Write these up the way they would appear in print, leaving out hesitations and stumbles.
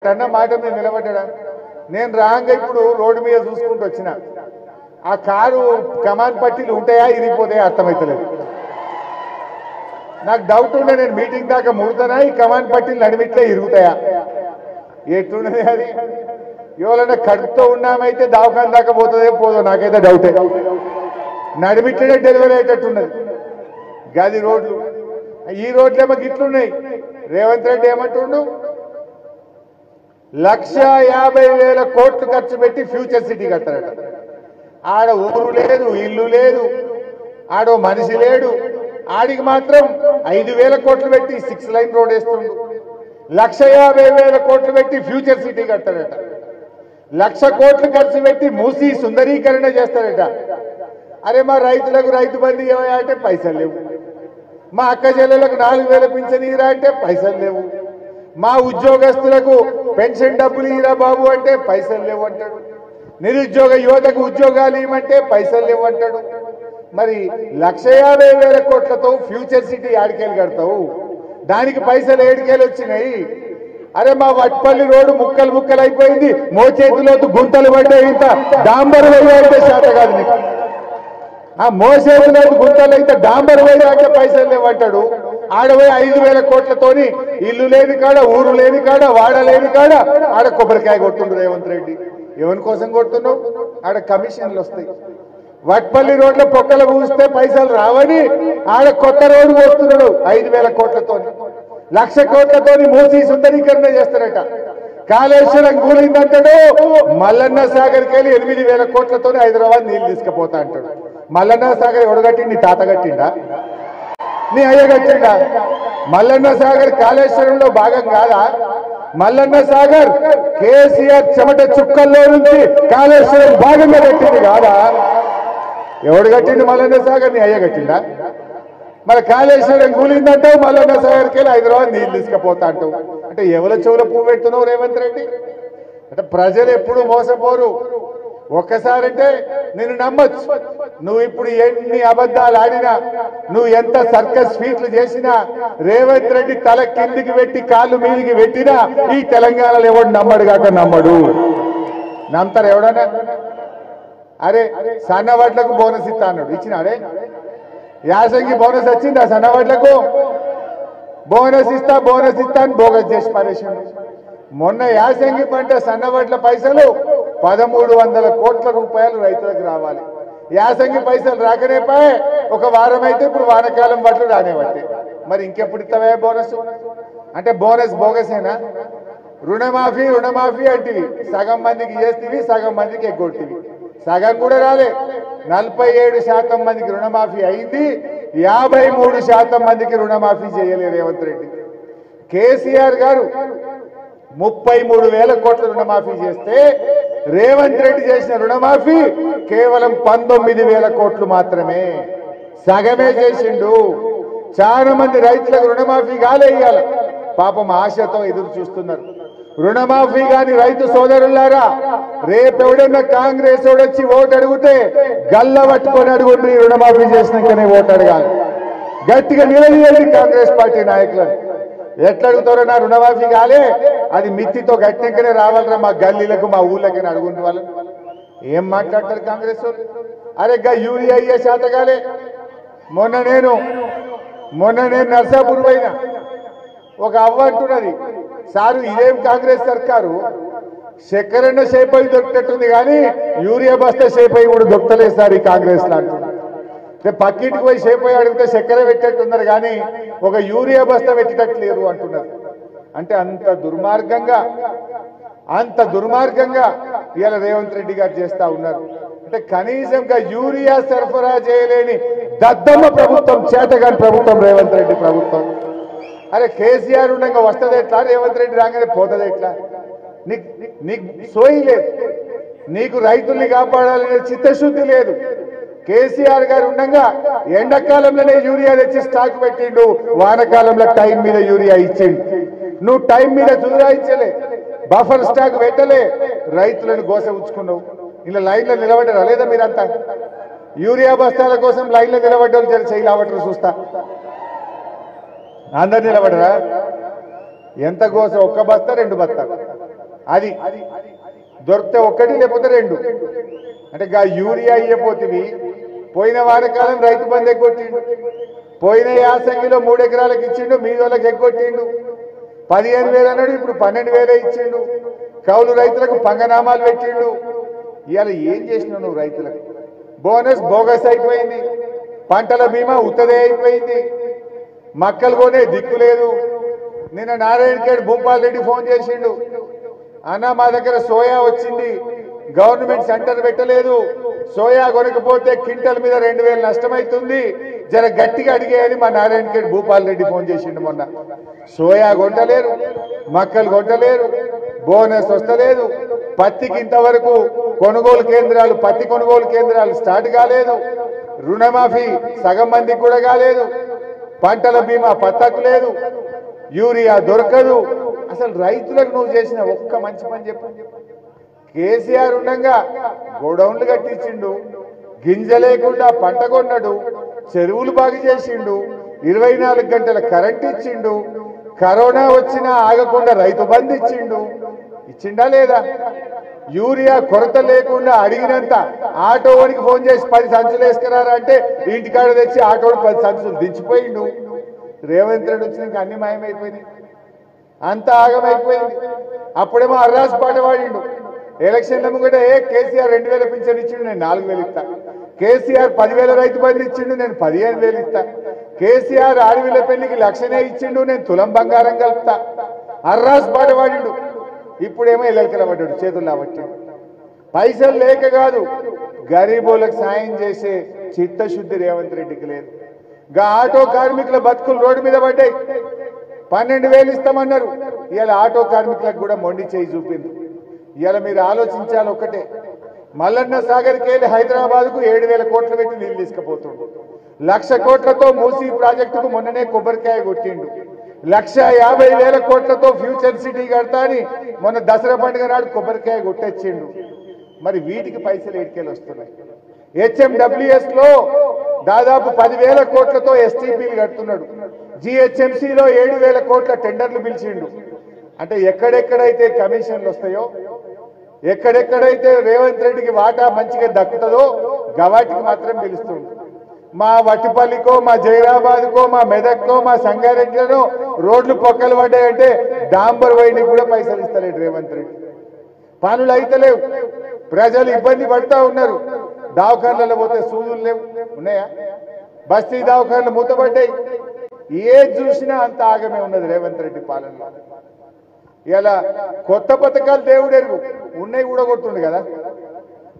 అన్న మాట మీద నిలబడ్డా నేను రాంగా ఇప్పుడు రోడ్డు మీద చూసుకుంటూ వచ్చిన ఆ కారు కమాన్ పట్టీలు ఉంటాయా ఇరిగిపోతాయా అర్థమైతలేదు. నాకు డౌట్ ఉండే నేను మీటింగ్ దాకా ముడతానా ఈ కమాన్ పట్టీలు నడిమిట్లే ఇరుగుతాయా ఎట్లున్నది అది. ఎవరైనా కడుపుతో ఉన్నామైతే దవాఖాన దాకా పోతుందే పోదో నాకైతే డౌటే. నడిమిట్లనే డెలివరీ అయ్యేటట్టున్నది గది రోడ్లు. ఈ రోడ్లేమో గిట్లున్నాయి. రేవంత్ రెడ్డి ఏమంటుండు 1,50,000 కోట్లు ఖర్చు పెట్టి ఫ్యూచర్ సిటీ కట్టారట. ఆడ ఊరు లేదు, ఇల్లు లేదు, ఆడో మనిషి లేడు. ఆడికి మాత్రం 5,000 కోట్లు పెట్టి 6 లైన్ రోడ్ వేస్తుండు. 1,50,000 కోట్లు పెట్టి ఫ్యూచర్ సిటీ కట్టారట. 1,00,000 కోట్లు ఖర్చు పెట్టి మూసి సుందరీకరణ చేస్తారట. అరే మా రైతులకు రైతు బంధు ఏమయ్యా అంటే పైసలు లేవు. మా అక్క చెల్లెలకు 4,000 పింఛన్ ఇరా అంటే పైసలు లేవు. మా ఉద్యోగస్తులకు పెన్షన్ డబ్బులు ఇరా బాబు అంటే పైసలు లేవు అంటాడు. నిరుద్యోగ యువతకు ఉద్యోగాలు ఇవ్వమంటే పైసలు లేవు అంటాడు. మరి 1,50,000 కోట్లతో ఫ్యూచర్ సిటీ ఆడికేలు కడతావు, దానికి పైసలు ఏడికేలు వచ్చినాయి. అరే మా వట్పల్లి రోడ్డు ముక్కలు ముక్కలు అయిపోయింది, మోచేతిలోతు గుంతలు పడ్డాయి, ఇంత డాంబర్ వేయాలంటే శాత కాదు నీకు. ఆ మోసేతులోతు గుంతలు అయితే డాంబర్ వేయాలంటే పైసలు లేవంటాడు. ఆడపోయి 5,000 కోట్లతోని ఇల్లు లేని కాడ, ఊరు లేని కాడ, వాడ లేని కాడ ఆడ కొబ్బరికాయ కొట్టుండు రేవంత్ రెడ్డి. ఎవరి కోసం కొడుతున్నావు? ఆడ కమిషన్లు వస్తాయి. వట్పల్లి రోడ్ల పొక్కలు పూస్తే పైసలు రావని ఆడ కొత్త రోడ్డు పోస్తున్నాడు 5,000 కోట్లతోని. 1,00,000 కోట్లతోని మూసి సుందరీకరణ చేస్తారట. కాళేశ్వరం కూలిందంటాడు. మల్లన్న సాగర్కి వెళ్ళి 8,000 కోట్లతోని హైదరాబాద్ నీళ్లు తీసుకుపోతా అంటాడు. మల్లన్న సాగర్ ఎవడగట్టింది? నీ తాత కట్టిండా? నీ అయ్య కట్టిండా? మల్లన్న సాగర్ కాళేశ్వరంలో భాగం కాదా? మల్లన్న సాగర్ కేసీఆర్ చెమట చుక్కల్లో నుంచి కాళేశ్వరం భాగంగా కట్టింది కాదా? ఎవడు కట్టింది మల్లన్న సాగర్? నీ అయ్య కట్టిండా? మరి కాళేశ్వరం కూలిందంటావు, మల్లన్న సాగర్కి వెళ్ళి హైదరాబాద్ నీళ్ళు తీసుకుపోతా అంటావు. అంటే ఎవరి చెవుల పువ్వు పెడుతున్నావు రేవంత్ రెడ్డి? అంటే ప్రజలు ఎప్పుడు మోసపోరు. ఒక్కసారంటే నేను నమ్మొచ్చు. నువ్వు ఇప్పుడు ఎన్ని అబద్ధాలు ఆడినా, నువ్వు ఎంత సర్కస్ ఫీట్లు చేసినా, రేవంత్ రెడ్డి తల కిందికి పెట్టి కాళ్ళు మీదికి పెట్టినా ఈ తెలంగాణలో ఎవడు నమ్మడు కాక నమ్మడు. నమ్ముతారు ఎవడన్నా? అరే సన్నవడ్లకు బోనస్ ఇస్తా అన్నాడు, ఇచ్చినాడే? యాసంగి బోనస్ వచ్చిందా? సన్నవడ్లకు బోనస్ ఇస్తా అని బోగస్ చేసి పారేసిండు. మొన్న యాసంగి పంట సన్నవడ్ల పైసలు 1,300 కోట్ల రూపాయలు రైతులకు రావాలి. యాసంగి పైసలు రాకనే పాయే. ఒక వారం అయితే ఇప్పుడు వానకాలం పట్లు రానేవట్టే. మరి ఇంకెప్పుడు ఇస్తావే బోనస్? అంటే బోనస్ బోగసేనా? రుణమాఫీ అంటివి, సగం మందికి చేస్తేవి, సగం మందికి ఎగ్గొట్టివి. సగం కూడా రాలే. 47% మందికి రుణమాఫీ అయింది, 53% మందికి రుణమాఫీ చేయలేదు రేవంత్ రెడ్డి. కేసీఆర్ గారు 33,000 కోట్ల రుణమాఫీ చేస్తే రేవంత్ రెడ్డి చేసిన రుణమాఫీ కేవలం 19,000 కోట్లు మాత్రమే. సగమే చేసిండు. చాలా మంది రైతులకు రుణమాఫీ కాలే. ఇయ్యాల పాపం ఆశతో ఎదురు చూస్తున్నారు. రుణమాఫీ కాని రైతు సోదరులారా, రేపెవడన్నా కాంగ్రెస్ వచ్చి ఓటు అడిగితే గల్ల పట్టుకొని అడుగుండ్రి. రుణమాఫీ చేసినాకనే ఓటు అడగాలి. గట్టిగా నిలదీయండి కాంగ్రెస్ పార్టీ నాయకులను. ఎట్లా అడుగుతారో నా రుణమాఫీ కాలే, అది మిత్తితో గట్టింకనే రావాలరా మా గల్లీలకు, మా ఊళ్ళకి అడుగుంటే వాళ్ళు ఏం మాట్లాడతారు కాంగ్రెస్ వాళ్ళు? అరే గా యూరియా అయ్యే శాతకాలే. మొన్న నేను నర్సాపూర్ పోయినా. ఒక అవ్వ అంటున్నది, సారు ఇదేం కాంగ్రెస్ సర్కారు, చక్కెరన్న షేప్ అయి దొరికినట్టుంది కానీ యూరియా బస్తా షేప్ అయి కూడా దొరకలేదు సార్ ఈ కాంగ్రెస్ లో అంటున్నారు. పక్కింటికి పోయి షేప్ అయి అడిగితే చక్కెర పెట్టేట్టున్నారు కానీ ఒక యూరియా బస్తా పెట్టేటట్లేరు అంటున్నారు. అంటే అంత దుర్మార్గంగా ఇవాళ రేవంత్ రెడ్డి గారు చేస్తా ఉన్నారు. అంటే కనీసంగా యూరియా సరఫరా చేయలేని దద్దమ్మ ప్రభుత్వం, చేతగాని ప్రభుత్వం రేవంత్ రెడ్డి ప్రభుత్వం. అరే కేసీఆర్ ఉండగా వస్తుంది ఎట్లా? రేవంత్ రెడ్డి రాగానే పోతుంది ఎట్లా? నీకు సోయి లేదు. నీకు రైతుల్ని కాపాడాలనే చిత్తశుద్ధి లేదు. కేసీఆర్ గారు ఉండగా ఎండాకాలంలోనే యూరియా తెచ్చి స్టాక్ పెట్టిండు, వానకాలంలో టైం మీద యూరియా ఇచ్చిండు. నువ్వు టైం మీద చుదురాయించలే, బఫర్ స్టాక్ పెట్టలే, రైతులను గోస ఉంచుకున్నావు. ఇలా లైన్లో నిలబడ్డారా లేదా మీరంతా? యూరియా బస్తాల కోసం లైన్లో నిలబడ్డారు. జర చేయలేవటరు చూస్తా. అందరు నిలబడరా? ఎంత గోస? ఒక్క బస్తా 2 బస్తా అది దొరికితే ఒకటి లేకపోతే రెండు. అంటే యూరియా ఇయ్యపోతుంది. పోయిన వానకాలం రైతు బంధు ఎగ్గొట్టిండు, పోయిన యాసంగిలో 3 ఎకరాలకు ఇచ్చిండు, మీ వాళ్ళకి ఎగ్గొట్టిండు. 15,000 అన్నాడు, ఇప్పుడు 12,000 ఇచ్చిండు. కౌలు రైతులకు పంగనామాలు పెట్టిండు. ఇవాళ ఏం చేసినావు నువ్వు రైతులకు? బోనస్ బోగస్ అయిపోయింది, పంటల బీమా ఉత్తదే అయిపోయింది, మక్కలు కొనే దిక్కు లేదు. నిన్న నారాయణఖేడ్ భూపాల్ రెడ్డి ఫోన్ చేసిండు, అన్న మా దగ్గర సోయా వచ్చింది, గవర్నమెంట్ సెంటర్ పెట్టలేదు, సోయా కొనకపోతే క్వింటల్ మీద 2,000 నష్టమవుతుంది, జర గట్టిగా అడిగేయని మా నారాయణఖేడ్ భూపాల్ రెడ్డి ఫోన్ చేసిండు. మొన్న సోయా కొంటలేరు, మక్కలు కొంటలేరు, బోనస్ వస్తలేదు, పత్తికి ఇంతవరకు కొనుగోలు కేంద్రాలు, పత్తి కొనుగోలు కేంద్రాలు స్టార్ట్ కాలేదు, రుణమాఫీ సగం మందికి కూడా కాలేదు, పంటల బీమా పత్తకు లేదు, యూరియా దొరకదు. అసలు రైతులకు నువ్వు చేసిన ఒక్క మంచి పని చెప్పు. కేసీఆర్ ఉండగా గోడౌన్లు కట్టించిండు, గింజ లేకుండా పంట కొన్నాడు, చెరువులు బాగు చేసిండు, 24 గంటల కరెంట్ ఇచ్చిండు, కరోనా వచ్చినా ఆగకుండా రైతు బంధు ఇచ్చిండు. ఇచ్చిండా లేదా? యూరియా కొరత లేకుండా అడిగినంత ఆటోవానికి ఫోన్ చేసి 10 సంచులు వేసుకురారా అంటే ఇంటికాడ తెచ్చి ఆటోడు 10 సంచులు దించిపోయిండు. రేవంత్ రెడ్డి వచ్చినాక అన్ని మాయమైపోయింది, అంతా ఆగమైపోయింది. అప్పుడేమో అర్రాసు పాట పాడిండు ఎలక్షన్ల ముంగటే, కేసీఆర్ 2,000 పింఛన్ ఇచ్చిండు, నేను 4,000 ఇస్తా. కేసీఆర్ 10,000 రైతు బంధు ఇచ్చిండు, నేను 15,000 ఇస్తా. కేసీఆర్ ఆడవిల పెళ్లికి 1,00,000 ఇచ్చిండు, నేను తులం బంగారం కలుపుతా. అర్రాసు పాట పాడిండు. ఇప్పుడేమో ఎల్లెలకల పడ్డాడు, చేతుల్లో పట్టిండు. పైసలు లేక కాదు, గరీబోలకు సాయం చేసే చిత్తశుద్ధి రేవంత్ రెడ్డికి లేదు. ఆటో కార్మికుల బతుకులు రోడ్డు మీద పడ్డాయి. 12,000 ఇస్తామన్నారు, ఇవాళ ఆటో కార్మికులకు కూడా మొండి చేయి చూపింది. ఇవాళ మీరు ఆలోచించాలి ఒకటే, మల్లన్న సాగర్కి వెళ్ళి హైదరాబాద్కు 7,000 కోట్లు పెట్టి నీళ్ళు తీసుకుపోతుండు. 1,00,000 కోట్లతో మూసీ ప్రాజెక్టుకు మొన్ననే కొబ్బరికాయ కొట్టిండు. 1,50,000 కోట్లతో ఫ్యూచర్ సిటీ కడతా అని మొన్న దసరా పండుగ నాడు కొబ్బరికాయ కొట్టొచ్చిండు. మరి వీటికి పైసలు ఎడికెళ్ళి వస్తున్నాయి? HMWS లో దాదాపు 10,000 కోట్లతో STPలు కడుతున్నాడు. GHMCలో 7,000 కోట్ల టెండర్లు పిలిచిండు. అంటే ఎక్కడెక్కడైతే కమిషన్లు వస్తాయో, ఎక్కడెక్కడైతే రేవంత్ రెడ్డికి వాటా మంచిగా దక్కుతుందో గవాటికి మాత్రం పిలుస్తుంది. మా వట్టిపల్లికో, మా జైరాబాద్కో, మా మెదక్కో, మా సంగారెడ్డిలో రోడ్లు పొక్కలు పడ్డాయంటే డాంబర్ వైనికి కూడా పైసలు ఇస్తలేడు రేవంత్ రెడ్డి. పనులు అయితలేవు, ప్రజలు ఇబ్బంది పడతా ఉన్నారు. దవాఖాన్లలో పోతే సూదులు లేవు, ఉన్నాయా? బస్తీ దవాఖాన్లు మూతపడ్డాయి. ఏది చూసినా అంత ఆగమే ఉన్నది రేవంత్ రెడ్డి పాలనలో. ఇలా కొత్త పథకాలు దేవుడు ఎరుగు, ఉన్నాయి కూడా కొట్టుండు కదా.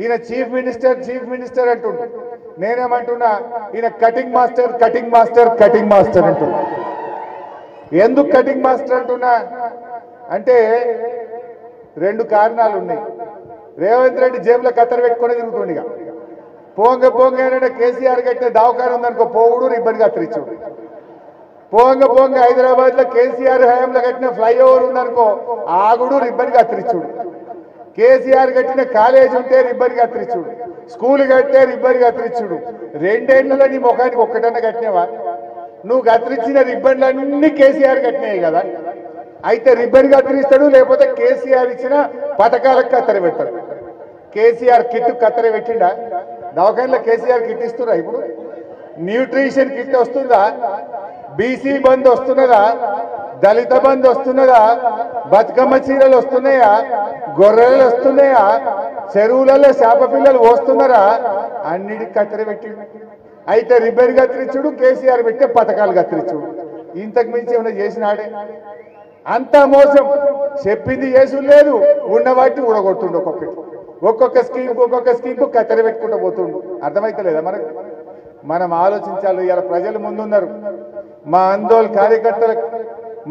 ఈయన చీఫ్ మినిస్టర్ అంటుండు. నేనేమంటున్నా, ఈయన కటింగ్ మాస్టర్ అంటున్నా. ఎందుకు కటింగ్ మాస్టర్ అంటున్నా అంటే 2 కారణాలు ఉన్నాయి. రేవంత్ రెడ్డి జేబులో కత్తెర పెట్టుకుని తిరుగుతుండగా పోంగ ఏంటంటే కేసీఆర్ కట్టిన దవాఖాన ఉందనుకో, పోవుడు రిబ్బన్ కత్తిరించుడు. పోంగ హైదరాబాద్ లో కేసీఆర్ హయాంలో కట్టిన ఫ్లైఓవర్ ఉందనుకో, ఆగుడు రిబ్బన్ కత్తిరించుడు. కేసీఆర్ కట్టిన కాలేజ్ ఉంటే రిబ్బన్ కత్తిరించుడు, స్కూల్ కట్టే రిబ్బన్ కత్తిరించుడు. 2 ఏళ్లలో నీ ముఖానికి ఒక్కటన్నా కట్టినవా? నువ్వు కత్తిరించిన రిబ్బన్లన్నీ కేసీఆర్ కట్టినాయి కదా. అయితే రిబ్బన్ కత్తిరిస్తాడు, లేకపోతే కేసీఆర్ ఇచ్చిన పథకాలకు కత్తెర పెట్టాడు. కేసీఆర్ కిట్ కత్తెర పెట్టిండా? దవాఖానలో కేసీఆర్ కిట్ ఇస్తున్నా? ఇప్పుడు న్యూట్రిషన్ కిట్ వస్తుందా? బీసీ బంద్ వస్తున్నదా? దళిత బంద్ వస్తున్నదా? బతుకమ్మ చీరలు వస్తున్నాయా? గొర్రెలు వస్తున్నాయా? చెరువులలో చేప పిల్లలు వస్తున్నారా? అన్నిటికి కత్తెర పెట్టిండు. అయితే రిబ్బన్ కత్తిరించుడు, కేసీఆర్ పెట్టే పథకాలు కత్తిరించుడు. ఇంతకు మించి ఏమైనా చేసినాడే? అంతా మోసం. చెప్పింది చేసుడు లేదు, ఉన్నవాటి ఊడగొట్టుండు. ఒక్కొక్క స్కీమ్కు కత్తెర పెట్టుకుంటూ పోతుండు. అర్థమైతలేదా మనకు? మనం ఆలోచించాలి. ఇలా ప్రజలు ముందున్నారు. మా ఆందోళన కార్యకర్తలకు,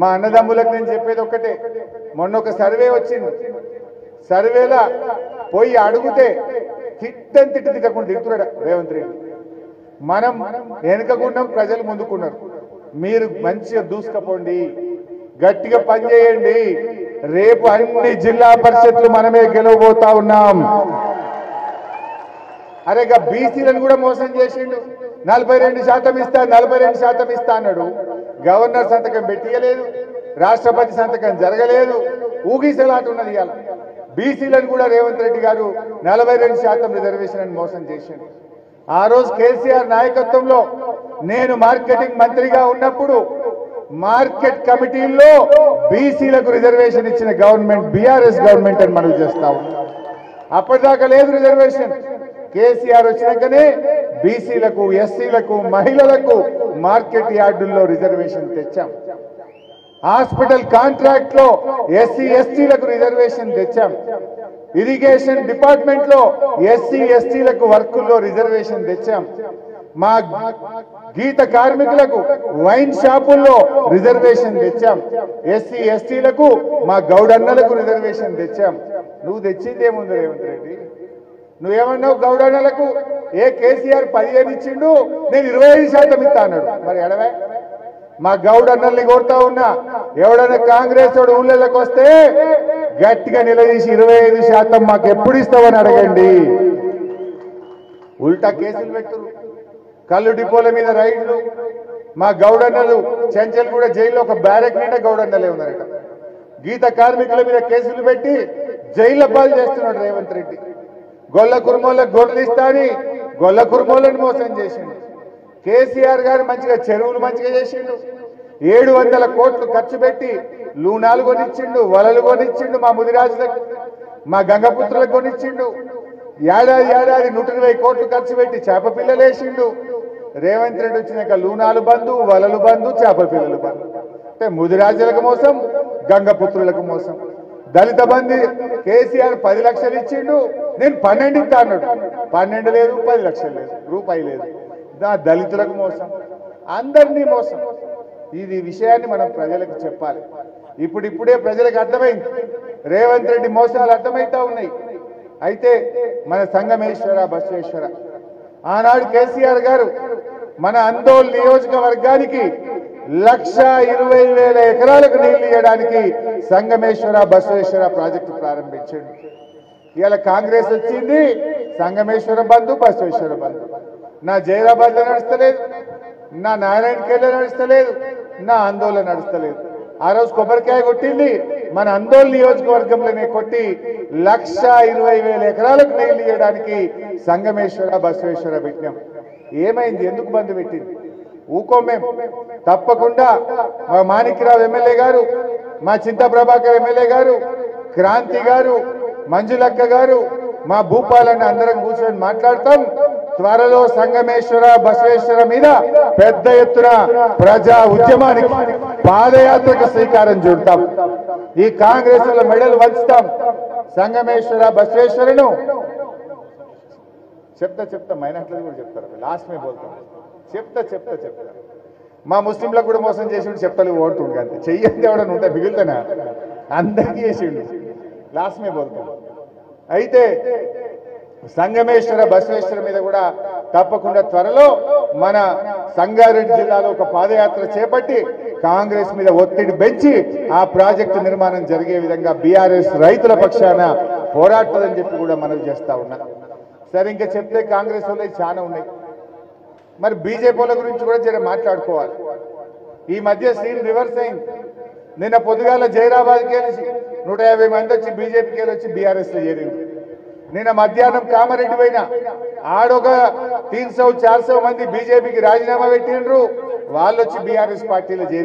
మా అన్నదమ్ములకు నేను చెప్పేది ఒక్కటే. మొన్న ఒక సర్వే వచ్చింది. సర్వేలా పోయి అడిగితే తిట్టకుండా తిడుతున్నాడు రేవంత్ రెడ్డి. మనం వెనుకకున్నాం, ప్రజలు ముందుకున్నారు. మీరు మంచిగా దూసుకపోండి, గట్టిగా పనిచేయండి. రేపు అన్ని జిల్లా పరిషత్లు మనమే గెలవబోతా ఉన్నాం. అరే బీసీలను కూడా మోసం చేసిండు. 42% ఇస్తా, 42% ఇస్తా అన్నాడు. గవర్నర్ సంతకం పెట్టియలేదు, రాష్ట్రపతి సంతకం జరగలేదు. ఊగిసలాట ఉన్నది ఇవాళ. బీసీలను కూడా రేవంత్ రెడ్డి గారు 42% రిజర్వేషన్ అని మోసం చేసిండు. ఆ రోజు కేసీఆర్ నాయకత్వంలో నేను మార్కెటింగ్ మంత్రిగా ఉన్నప్పుడు మార్కెట్ కమిటీల్లో బీసీలకు రిజర్వేషన్ ఇచ్చిన గవర్నమెంట్ బీఆర్ఎస్ గవర్నమెంట్ అని మనం చేస్తా ఉన్నాం. అప్పటిదాకా లేదు రిజర్వేషన్. కేసీఆర్ వచ్చినాకనే బీసీలకు, ఎస్సీలకు, మహిళలకు మార్కెట్ యార్డుల్లో రిజర్వేషన్ తెచ్చాం. హాస్పిటల్ కాంట్రాక్ట్ లో ఎస్సీ ఎస్టీలకు రిజర్వేషన్ తెచ్చాం. ఇరిగేషన్ డిపార్ట్మెంట్ లో ఎస్సీ ఎస్టీలకు వర్కుల్లో రిజర్వేషన్ తెచ్చాం. మా గీత కార్మికులకు వైన్ షాపుల్లో రిజర్వేషన్ తెచ్చాం. ఎస్సీ ఎస్టీలకు మా గౌడన్నలకు రిజర్వేషన్ తెచ్చాం. నువ్వు తెచ్చిందేముంది రేవంత్ రెడ్డి? నువ్వేమన్నావు గౌడన్నలకు? కేసీఆర్ 15 ఇచ్చిండు, నేను 25% ఇస్తా అన్నాడు. మరి ఎడవే? మా గౌడన్నల్ని కోరుతా ఉన్నా, ఎవడన్నా కాంగ్రెస్ వాడు ఊళ్ళలోకి వస్తే గట్టిగా నిలదీసి 25% మాకు ఎప్పుడు ఇస్తావని అడగండి. ఉల్టా కేసులు పెట్టురు, కళ్ళు డిపోల మీద రైడ్లు. మా గౌడన్నలు చెంచల్ కూడా జైల్లో ఒక బ్యారెక్ నిండా గౌడన్నలే ఉన్నారట. గీత కార్మికుల మీద కేసులు పెట్టి జైల్లో పాలు చేస్తున్నాడు రేవంత్ రెడ్డి. గొల్ల కుర్మోళ్ళకు గొర్రెలు ఇస్తా అని గొల్ల కుర్మోళ్ళని మోసం చేసిండు. కేసీఆర్ గారు మంచిగా చెరువులు మంచిగా చేసిండు. 700 కోట్లు ఖర్చు పెట్టి లూనాలు కొనిచ్చిండు, వలలు కొనిచ్చిండు, మా ముదిరాజులకు, మా గంగపుత్రులకు కొనిచ్చిండు. ఏడాది 120 కోట్లు ఖర్చు పెట్టి చేప పిల్లలు వేసిండు. రేవంత్ రెడ్డి వచ్చినాక లూనాలు బంధు, వలలు బంధు, చేప పిల్లలు బంధు. అంటే ముదిరాజులకు మోసం, గంగపుత్రులకు మోసం. దళిత బంధు కేసీఆర్ 10 లక్షలు ఇచ్చిండు, నేను 12 ఇస్తా అన్నాడు. 12 లేదు, 10 లక్షలు లేదు, రూపాయి లేదు. దళితులకు మోసం, అందరినీ మోసం. ఇది విషయాన్ని మనం ప్రజలకు చెప్పాలి. ఇప్పుడిప్పుడే ప్రజలకు అర్థమైంది, రేవంత్ రెడ్డి మోసాలు అర్థమవుతా ఉన్నాయి. అయితే మన సంగమేశ్వర, బసవేశ్వర, ఆనాడు కేసీఆర్ గారు మన అందోల్ నియోజకవర్గానికి 1,20,000 ఎకరాలకు నీళ్లు ఇవ్వడానికి సంగమేశ్వర, బసవేశ్వర ప్రాజెక్టు ప్రారంభించాడు. ఇవాళ కాంగ్రెస్ వచ్చింది, సంగమేశ్వర బంధు, బసవేశ్వర బంధు. నా జైరాబాద్ లో నడుస్తలేదు, నా నారాయణఖేడ్లో నడుస్తలేదు, నా ఆందోళన నడుస్తలేదు. ఆ రోజు కొబ్బరికాయ కొట్టింది మన అందోల్ నియోజకవర్గంలోనే కొట్టి 1,20,000 ఎకరాలకు నీళ్లు ఇవ్వడానికి సంగమేశ్వర, బసవేశ్వర పెట్టినాం. ఏమైంది? ఎందుకు బంధు పెట్టింది? ఊకోమేం. తప్పకుండా మా మాణిక్యరావు ఎమ్మెల్యే గారు, మా చింత ప్రభాకర్ ఎమ్మెల్యే గారు, క్రాంతి గారు, మంజులక్క గారు, మా భూపాలని అందరం కూర్చొని మాట్లాడతాం. త్వరలో సంగమేశ్వర, బసవేశ్వర మీద పెద్ద ఎత్తున ప్రజా ఉద్యమానికి, పాదయాత్రకు శ్రీకారం చుడతాం. ఈ కాంగ్రెస్ మెడలు వంచుతాం. సంగమేశ్వర, బసవేశ్వరను చెప్తా మైనార్టీలు కూడా చెప్తారు, లాస్ట్ మే బోల్తాం. చెప్తా మా ముస్లింలకు కూడా మోసం చేసిండు, చెప్తలు ఓటుండు. అంతే, చెయ్యండి ఎవడని ఉంటే మిగులుతానా? అందరికీ చేసిండు, లాస్ట్ మే బోల్తాం. అయితే సంగమేశ్వర, బసవేశ్వర మీద కూడా తప్పకుండా త్వరలో మన సంగారెడ్డి జిల్లాలో ఒక పాదయాత్ర చేపట్టి కాంగ్రెస్ మీద ఒత్తిడి పెంచి ఆ ప్రాజెక్టు నిర్మాణం జరిగే విధంగా బీఆర్ఎస్ రైతుల పక్షాన పోరాడుతుందని చెప్పి కూడా మనవి చేస్తా ఉన్నా. సరే, ఇంకా చెప్తే కాంగ్రెస్ వాళ్ళు చాలా ఉన్నాయి. మరి బీజేపీ వాళ్ళ గురించి కూడా జర మాట్లాడుకోవాలి. ఈ మధ్య సీన్ రివర్స్ అయింది. నిన్న పొద్దుగాల జైరాబాద్కి వెళ్ళి 150 మంది వచ్చి బీజేపీకి వెళ్ళి వచ్చి బీఆర్ఎస్ లో చేరింది. నిన్న మధ్యాహ్నం కామారెడ్డి పోయినా ఆడొక 300-400 మంది బీజేపీకి రాజీనామా పెట్టిండ్రు, వాళ్ళు వచ్చి బీఆర్ఎస్ పార్టీలో చేరి